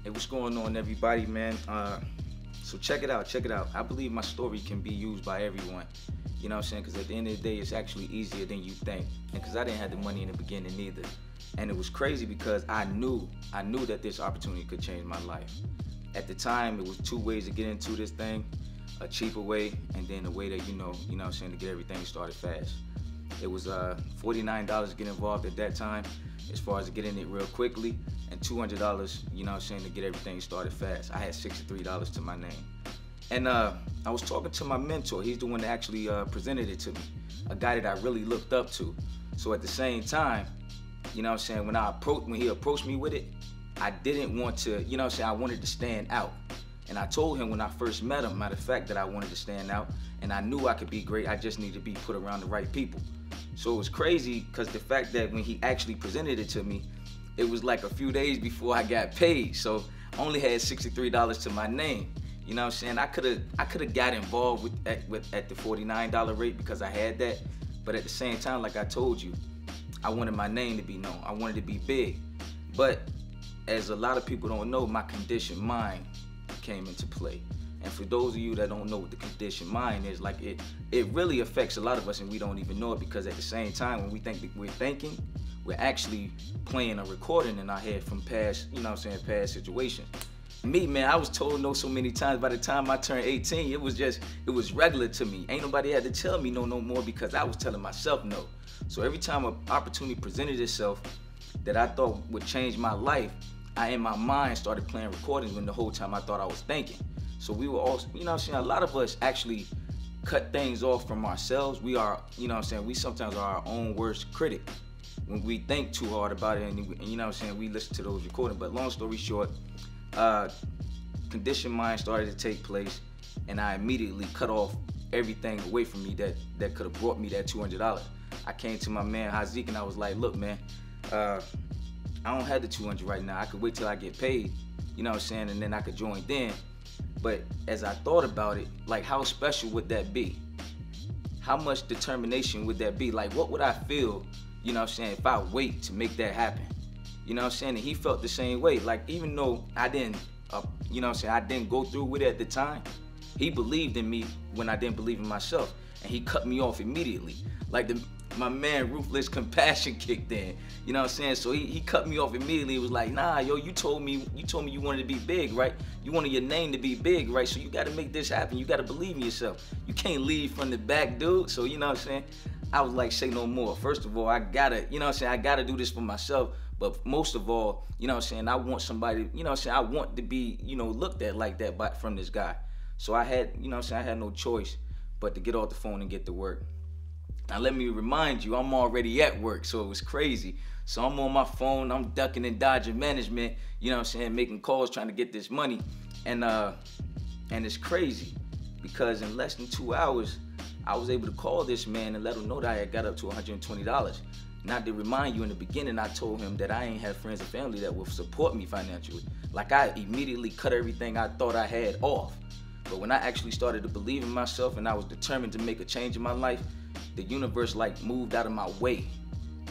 Hey, what's going on, everybody, man? So check it out, check it out. I believe my story can be used by everyone. You know what I'm saying? Because at the end of the day, it's actually easier than you think. And because I didn't have the money in the beginning either. And it was crazy because I knew that this opportunity could change my life. At the time, it was two ways to get into this thing: a cheaper way, and then a way that you know what I'm saying, to get everything started fast. It was $49 to get involved at that time, as far as getting it real quickly, and $200, you know what I'm saying, to get everything started fast. I had $63 to my name. And I was talking to my mentor. He's the one that actually presented it to me, a guy that I really looked up to. So at the same time, you know what I'm saying, when he approached me with it, I didn't want to, you know what I'm saying, I wanted to stand out. And I told him when I first met him, matter of fact, that I wanted to stand out, and I knew I could be great. I just needed to be put around the right people. So it was crazy because the fact that when he actually presented it to me, it was like a few days before I got paid. So I only had $63 to my name. You know what I'm saying? I could have got involved at the $49 rate because I had that. But at the same time, like I told you, I wanted my name to be known. I wanted to be big. But as a lot of people don't know, my conditioned mind came into play. And for those of you that don't know what the conditioned mind is, like it really affects a lot of us, and we don't even know it, because at the same time, when we think that we're thinking, we're actually playing a recording in our head from past, you know what I'm saying, past situations. Me, man, I was told no so many times. By the time I turned 18, it was regular to me. Ain't nobody had to tell me no more, because I was telling myself no. So every time an opportunity presented itself that I thought would change my life, I, in my mind, started playing recordings when the whole time I thought I was thinking. So we were all, you know what I'm saying, a lot of us actually cut things off from ourselves. We are, you know what I'm saying, we sometimes are our own worst critic when we think too hard about it, and you know what I'm saying, we listen to those recordings. But long story short, conditioned mind started to take place, and I immediately cut off everything away from me that could have brought me that $200. I came to my man Hazik and I was like, look, man, I don't have the 200 right now. I could wait till I get paid, you know what I'm saying, and then I could join then. But as I thought about it, like, how special would that be? How much determination would that be? Like, what would I feel, you know what I'm saying, if I wait to make that happen? You know what I'm saying? And he felt the same way. Like, even though I didn't, you know what I'm saying, I didn't go through with it at the time, he believed in me when I didn't believe in myself. And he cut me off immediately. Like, my man Ruthless Compassion kicked in. You know what I'm saying? So he cut me off immediately. He was like, nah, yo, you told me you wanted to be big, right? You wanted your name to be big, right? So you gotta make this happen. You gotta believe in yourself. You can't lead from the back, dude. So, you know what I'm saying? I was like, say no more. First of all, I gotta, you know what I'm saying, I gotta do this for myself. But most of all, you know what I'm saying, I want somebody, you know what I'm saying, I want to be, you know, looked at like that from this guy. So I had, you know what I'm saying, I had no choice but to get off the phone and get to work. Now let me remind you, I'm already at work, so it was crazy. So I'm on my phone, I'm ducking and dodging management, you know what I'm saying, making calls, trying to get this money. And it's crazy because in less than 2 hours, I was able to call this man and let him know that I had got up to $120. Not to remind you, in the beginning, I told him that I ain't have friends and family that will support me financially. Like, I immediately cut everything I thought I had off. But when I actually started to believe in myself and I was determined to make a change in my life, the universe like moved out of my way.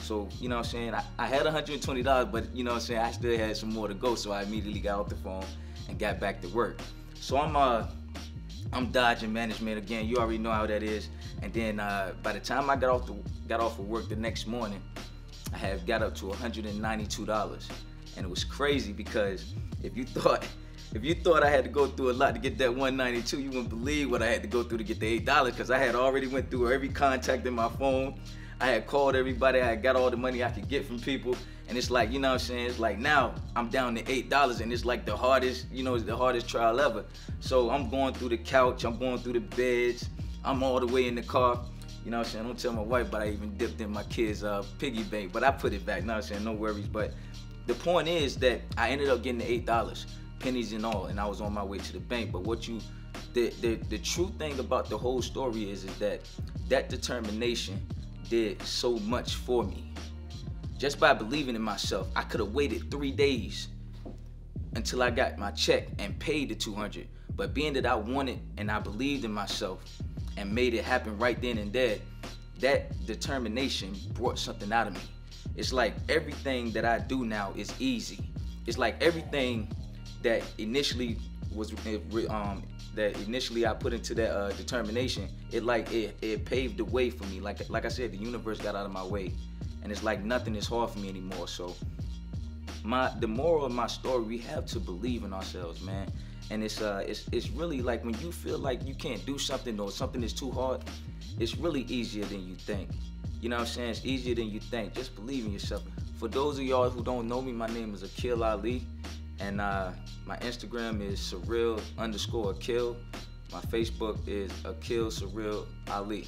So, you know what I'm saying, I had $120, but you know what I'm saying, I still had some more to go. So I immediately got off the phone and got back to work. So I'm dodging management again. You already know how that is. And then by the time I got off of work the next morning, I had got up to $192. And it was crazy because if you thought I had to go through a lot to get that 192, you wouldn't believe what I had to go through to get the $8, because I had already went through every contact in my phone. I had called everybody, I had got all the money I could get from people, and it's like, you know what I'm saying, it's like now I'm down to $8, and it's like the hardest, you know, it's the hardest trial ever. So I'm going through the couch, I'm going through the beds, I'm all the way in the car. You know what I'm saying, don't tell my wife, but I even dipped in my kids' piggy bank, but I put it back, you know what I'm saying, no worries. But the point is that I ended up getting the $8. Pennies and all, and I was on my way to the bank. But the true thing about the whole story is that determination did so much for me. Just by believing in myself, I could have waited 3 days until I got my check and paid the 200. But being that I wanted and I believed in myself and made it happen right then and there, that determination brought something out of me. It's like everything that I do now is easy. It's like everything that initially was that initially I put into that determination, it paved the way for me. Like I said, the universe got out of my way, and it's like nothing is hard for me anymore. So the moral of my story, we have to believe in ourselves, man. And it's really like when you feel like you can't do something or something is too hard, it's really easier than you think. You know what I'm saying? It's easier than you think. Just believe in yourself. For those of y'all who don't know me, my name is Aqeel Ali, and my Instagram is surreal_Aqeel. My Facebook is Aqeel Surreal Ali.